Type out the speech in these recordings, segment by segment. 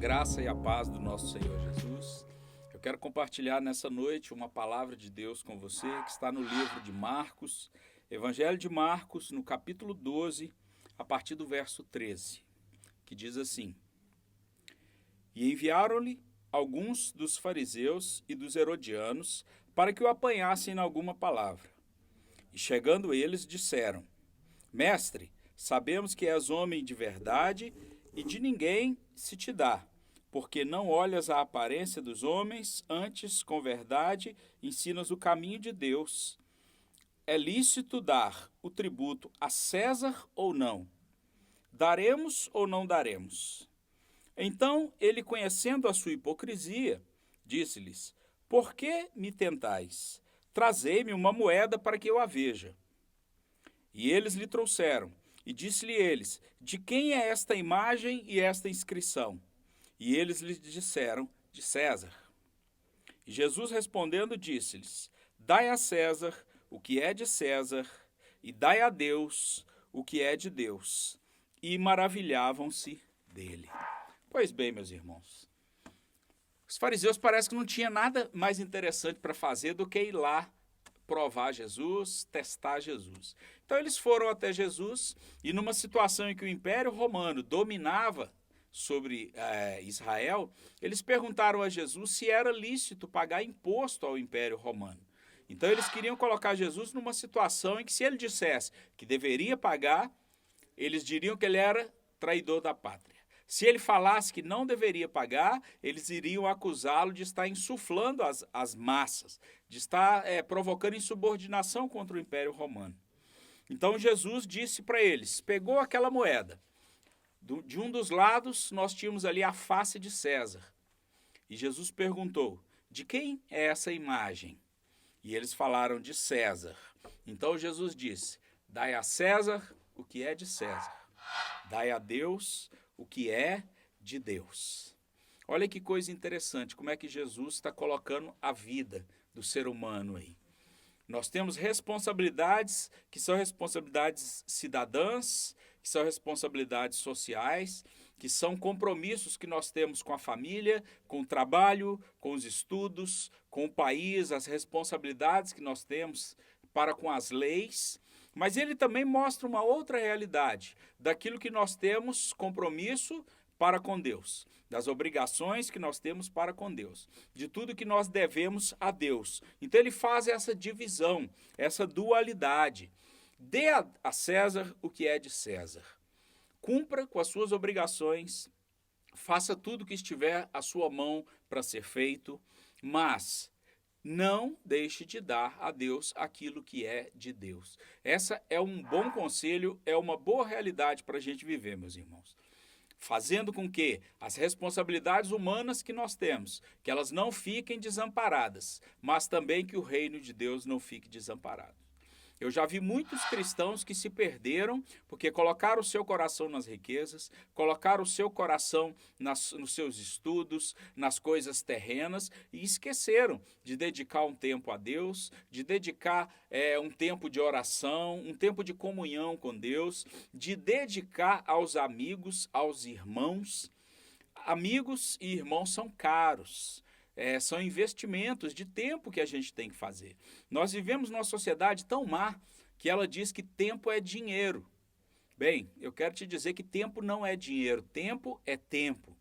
graça e a paz do nosso Senhor Jesus. Eu quero compartilhar nessa noite uma palavra de Deus com você que está no livro de Marcos, Evangelho de Marcos, no capítulo 12, a partir do verso 13, que diz assim: E enviaram-lhe alguns dos fariseus e dos herodianos para que o apanhassem em alguma palavra. E chegando eles, disseram: Mestre, sabemos que és homem de verdade e de ninguém se te dá, porque não olhas a aparência dos homens, antes, com verdade, ensinas o caminho de Deus. É lícito dar o tributo a César ou não? Daremos ou não daremos? Então ele, conhecendo a sua hipocrisia, disse-lhes: Por que me tentais? Trazei-me uma moeda para que eu a veja. E eles lhe trouxeram, e disse-lhe eles: De quem é esta imagem e esta inscrição? E eles lhe disseram: De César. E Jesus respondendo disse-lhes: Dai a César o que é de César, e dai a Deus o que é de Deus. E maravilhavam-se dele. Pois bem, meus irmãos, os fariseus parece que não tinha nada mais interessante para fazer do que ir lá provar Jesus, testar Jesus. Então eles foram até Jesus e, numa situação em que o Império Romano dominava sobre Israel, eles perguntaram a Jesus se era lícito pagar imposto ao Império Romano. Então eles queriam colocar Jesus numa situação em que, se ele dissesse que deveria pagar, eles diriam que ele era traidor da pátria. Se ele falasse que não deveria pagar, eles iriam acusá-lo de estar insuflando as massas, de estar provocando insubordinação contra o Império Romano. Então Jesus disse para eles, pegou aquela moeda. De um dos lados, nós tínhamos ali a face de César. E Jesus perguntou: De quem é essa imagem? E eles falaram: De César. Então Jesus disse: Dai a César o que é de César. Dai a Deus o que é de Deus. Olha que coisa interessante, como é que Jesus está colocando a vida do ser humano aí. Nós temos responsabilidades que são responsabilidades cidadãs, que são responsabilidades sociais, que são compromissos que nós temos com a família, com o trabalho, com os estudos, com o país, as responsabilidades que nós temos para com as leis. Mas ele também mostra uma outra realidade, daquilo que nós temos compromisso para com Deus, das obrigações que nós temos para com Deus, de tudo que nós devemos a Deus. Então ele faz essa divisão, essa dualidade. Dê a César o que é de César. Cumpra com as suas obrigações, faça tudo que estiver à sua mão para ser feito, mas não deixe de dar a Deus aquilo que é de Deus. Essa é um bom conselho, é uma boa realidade para a gente viver, meus irmãos. Fazendo com que as responsabilidades humanas que nós temos, que elas não fiquem desamparadas, mas também que o reino de Deus não fique desamparado. Eu já vi muitos cristãos que se perderam porque colocaram o seu coração nas riquezas, colocaram o seu coração nos seus estudos, nas coisas terrenas e esqueceram de dedicar um tempo a Deus, de dedicar um tempo de oração, um tempo de comunhão com Deus, de dedicar aos amigos, aos irmãos. Amigos e irmãos são caros. São investimentos de tempo que a gente tem que fazer. Nós vivemos numa sociedade tão má que ela diz que tempo é dinheiro. Bem, eu quero te dizer que tempo não é dinheiro, tempo é tempo.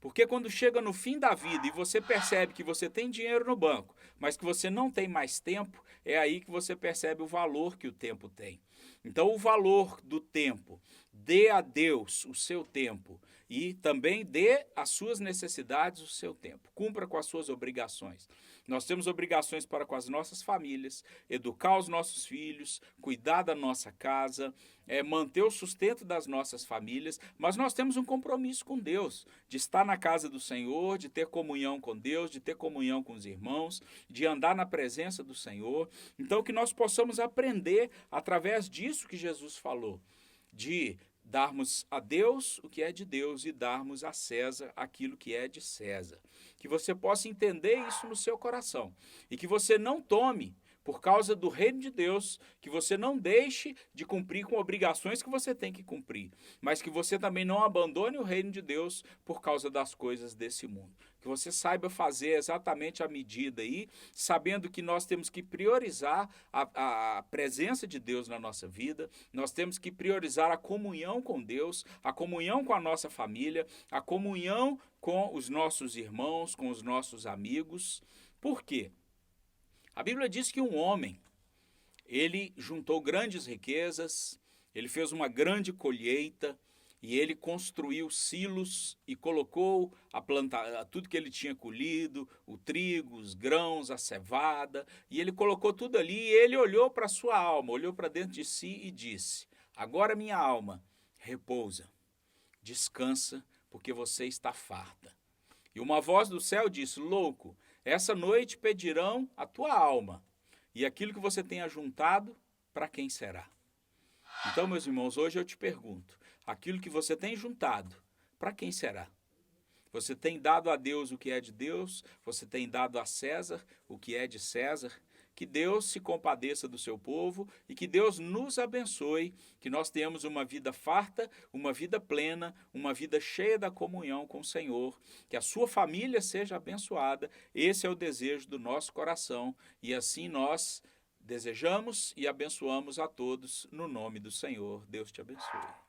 Porque quando chega no fim da vida e você percebe que você tem dinheiro no banco, mas que você não tem mais tempo, é aí que você percebe o valor que o tempo tem. Então, o valor do tempo, dê a Deus o seu tempo e também dê às suas necessidades o seu tempo. Cumpra com as suas obrigações. Nós temos obrigações para com as nossas famílias, educar os nossos filhos, cuidar da nossa casa, manter o sustento das nossas famílias, mas nós temos um compromisso com Deus, de estar na casa do Senhor, de ter comunhão com Deus, de ter comunhão com os irmãos, de andar na presença do Senhor. Então, que nós possamos aprender através disso que Jesus falou, de darmos a Deus o que é de Deus e darmos a César aquilo que é de César. Que você possa entender isso no seu coração e que você não tome por causa do reino de Deus, que você não deixe de cumprir com obrigações que você tem que cumprir, mas que você também não abandone o reino de Deus por causa das coisas desse mundo. Que você saiba fazer exatamente a medida aí, sabendo que nós temos que priorizar a presença de Deus na nossa vida, nós temos que priorizar a comunhão com Deus, a comunhão com a nossa família, a comunhão com os nossos irmãos, com os nossos amigos. Por quê? A Bíblia diz que um homem, ele juntou grandes riquezas, ele fez uma grande colheita, e ele construiu silos e colocou tudo que ele tinha colhido, o trigo, os grãos, a cevada, e ele colocou tudo ali e ele olhou para a sua alma, olhou para dentro de si e disse: agora minha alma, repousa, descansa, porque você está farta. E uma voz do céu disse: louco, essa noite pedirão a tua alma, e aquilo que você tem ajuntado, para quem será? Então, meus irmãos, hoje eu te pergunto, aquilo que você tem juntado, para quem será? Você tem dado a Deus o que é de Deus? Você tem dado a César o que é de César? Que Deus se compadeça do seu povo e que Deus nos abençoe, que nós tenhamos uma vida farta, uma vida plena, uma vida cheia da comunhão com o Senhor, que a sua família seja abençoada. Esse é o desejo do nosso coração e assim nós desejamos e abençoamos a todos no nome do Senhor. Deus te abençoe.